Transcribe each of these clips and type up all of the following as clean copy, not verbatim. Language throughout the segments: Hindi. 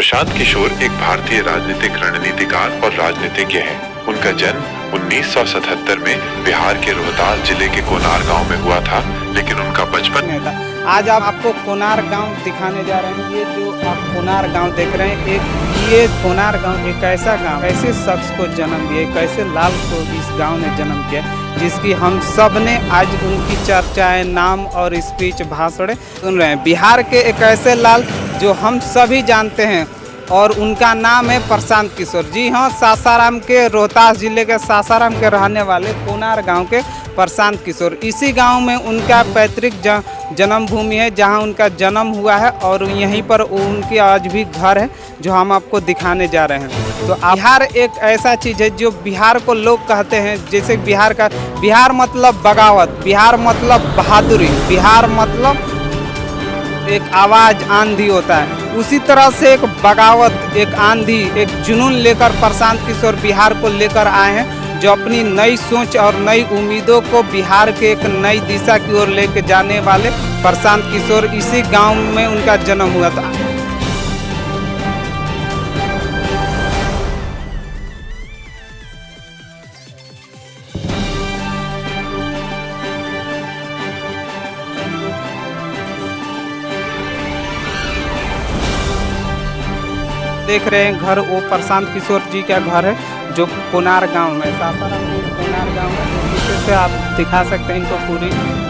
प्रशांत किशोर एक भारतीय राजनीतिक रणनीतिकार और राजनीतिज्ञ हैं। उनका जन्म 1977 में बिहार के रोहतास जिले के कोनार गांव में हुआ था, लेकिन उनका बचपन आज आपको कोनार गांव दिखाने जा रहे हैं। ये जो आप कोनार गांव देख रहे हैं, ये कोनार गांव एक ऐसा गांव, ऐसे शख्स को जन्म दिया, एक ऐसे लाल को इस गांव ने जन्म किया जिसकी हम सब ने आज उनकी चर्चाएं, नाम और स्पीच, भाषण सुन रहे हैं। बिहार के एक ऐसे लाल जो हम सभी जानते हैं और उनका नाम है प्रशांत किशोर। जी हाँ, सासाराम के, रोहतास जिले के सासाराम के रहने वाले कोनार गांव के प्रशांत किशोर। इसी गांव में उनका पैतृक जन्मभूमि है, जहां उनका जन्म हुआ है और यहीं पर उनकी आज भी घर है जो हम आपको दिखाने जा रहे हैं। तो बिहार एक ऐसा चीज़ है जो बिहार को लोग कहते हैं, जैसे बिहार मतलब बगावत, बिहार मतलब बहादुरी, बिहार मतलब एक आवाज़ आंधी होता है। उसी तरह से एक बगावत, एक आंधी, एक जुनून लेकर प्रशांत किशोर बिहार को लेकर आए हैं, जो अपनी नई सोच और नई उम्मीदों को बिहार के एक नई दिशा की ओर लेकर जाने वाले प्रशांत किशोर। इसी गांव में उनका जन्म हुआ था। देख रहे हैं घर, वो प्रशांत किशोर जी का घर है जो कोनार गांव में, सासाराम के कोनार गांव में। पीछे से आप दिखा सकते हैं इनको पूरी।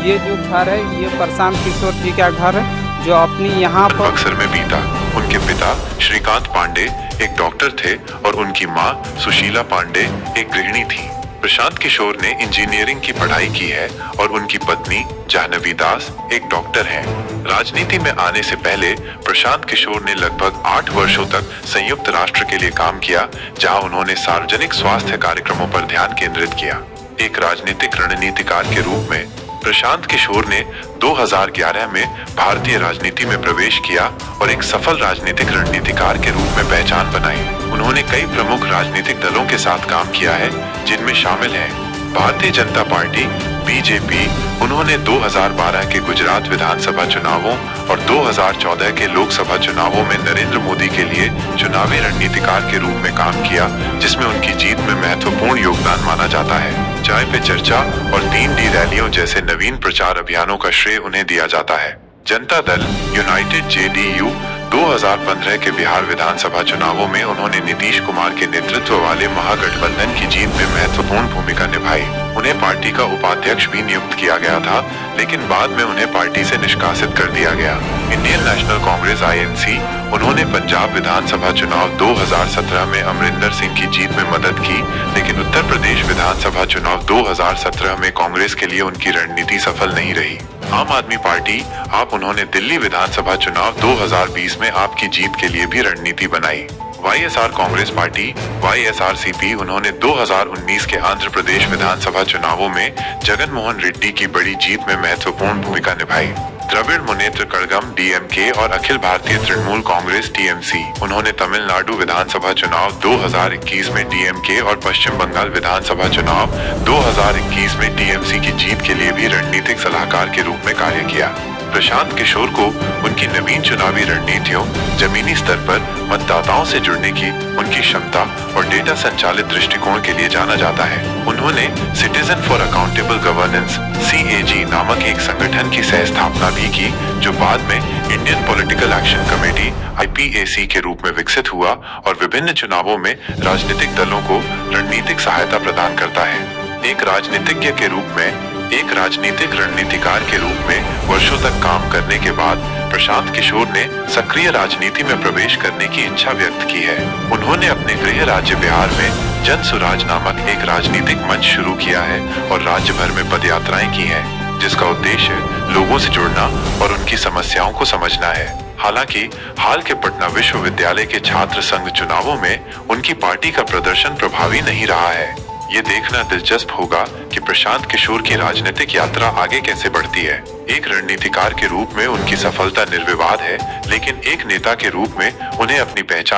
ये जो घर है, ये प्रशांत किशोर जी का घर है जो अपनी यहाँ पर अक्सर में बीता। उनके पिता श्रीकांत पांडे एक डॉक्टर थे और उनकी माँ सुशीला पांडे एक गृहिणी थी। प्रशांत किशोर ने इंजीनियरिंग की पढ़ाई की है और उनकी पत्नी जाह्नवी दास एक डॉक्टर हैं। राजनीति में आने से पहले प्रशांत किशोर ने लगभग 8 वर्षों तक संयुक्त राष्ट्र के लिए काम किया, जहां उन्होंने सार्वजनिक स्वास्थ्य कार्यक्रमों पर ध्यान केंद्रित किया। एक राजनीतिक रणनीतिकार के रूप में प्रशांत किशोर ने 2011 में भारतीय राजनीति में प्रवेश किया और एक सफल राजनीतिक रणनीतिकार के रूप में पहचान बनाई। उन्होंने कई प्रमुख राजनीतिक दलों के साथ काम किया है, जिनमें शामिल हैं भारतीय जनता पार्टी बीजेपी। उन्होंने 2012 के गुजरात विधानसभा चुनावों और 2014 के लोकसभा चुनावों में नरेंद्र मोदी के लिए चुनावी रणनीतिकार के रूप में काम किया, जिसमें उनकी जीत में महत्वपूर्ण योगदान माना जाता है। चाय पे चर्चा और 3D रैलियों जैसे नवीन प्रचार अभियानों का श्रेय उन्हें दिया जाता है। जनता दल यूनाइटेड JDU 2015 के बिहार विधानसभा चुनावों में उन्होंने नीतीश कुमार के नेतृत्व वाले महागठबंधन की जीत में महत्वपूर्ण भूमिका निभाई। उन्हें पार्टी का उपाध्यक्ष भी नियुक्त किया गया था, लेकिन बाद में उन्हें पार्टी से निष्कासित कर दिया गया। इंडियन नेशनल कांग्रेस INC, उन्होंने पंजाब विधानसभा चुनाव 2017 में अमरिंदर सिंह की जीत में मदद की, लेकिन उत्तर प्रदेश विधानसभा चुनाव 2017 में कांग्रेस के लिए उनकी रणनीति सफल नहीं रही। आम आदमी पार्टी, उन्होंने दिल्ली विधानसभा चुनाव 2020 में आपकी जीत के लिए भी रणनीति बनाई। YSR कांग्रेस पार्टी YSRCP, उन्होंने 2019 के आंध्र प्रदेश विधानसभा चुनावों में जगन मोहन रेड्डी की बड़ी जीत में महत्वपूर्ण भूमिका निभाई। द्रविड़ मुनेत्र कड़गम DMK और अखिल भारतीय तृणमूल कांग्रेस TMC, उन्होंने तमिलनाडु विधानसभा चुनाव 2021 में DMK और पश्चिम बंगाल विधानसभा चुनाव 2021 में TMC की जीत के लिए भी रणनीतिक सलाहकार के रूप में कार्य किया। प्रशांत किशोर को उनकी नवीन चुनावी रणनीतियों, जमीनी स्तर पर मतदाताओं से जुड़ने की उनकी क्षमता और डेटा संचालित दृष्टिकोण के लिए जाना जाता है। उन्होंने citizen for accountable governance CAG नामक एक संगठन की सह स्थापना भी की, जो बाद में Indian political action committee IPAC के रूप में विकसित हुआ और विभिन्न चुनावों में राजनीतिक दलों को रणनीतिक सहायता प्रदान करता है। एक राजनीतिज्ञ के रूप में, एक राजनीतिक रणनीतिकार के रूप में वर्षों तक काम करने के बाद प्रशांत किशोर ने सक्रिय राजनीति में प्रवेश करने की इच्छा व्यक्त की है। उन्होंने अपने गृह राज्य बिहार में जन सुराज नामक एक राजनीतिक मंच शुरू किया है और राज्य भर में पदयात्राएं की हैं, जिसका उद्देश्य लोगों से जुड़ना और उनकी समस्याओं को समझना है। हालांकि हाल के पटना विश्वविद्यालय के छात्र संघ चुनावों में उनकी पार्टी का प्रदर्शन प्रभावी नहीं रहा है। ये देखना दिलचस्प होगा कि प्रशांत किशोर की राजनीतिक यात्रा आगे कैसे बढ़ती है। एक रणनीतिकार के रूप में उनकी सफलता निर्विवाद है, लेकिन एक नेता के रूप में उन्हें अपनी पहचान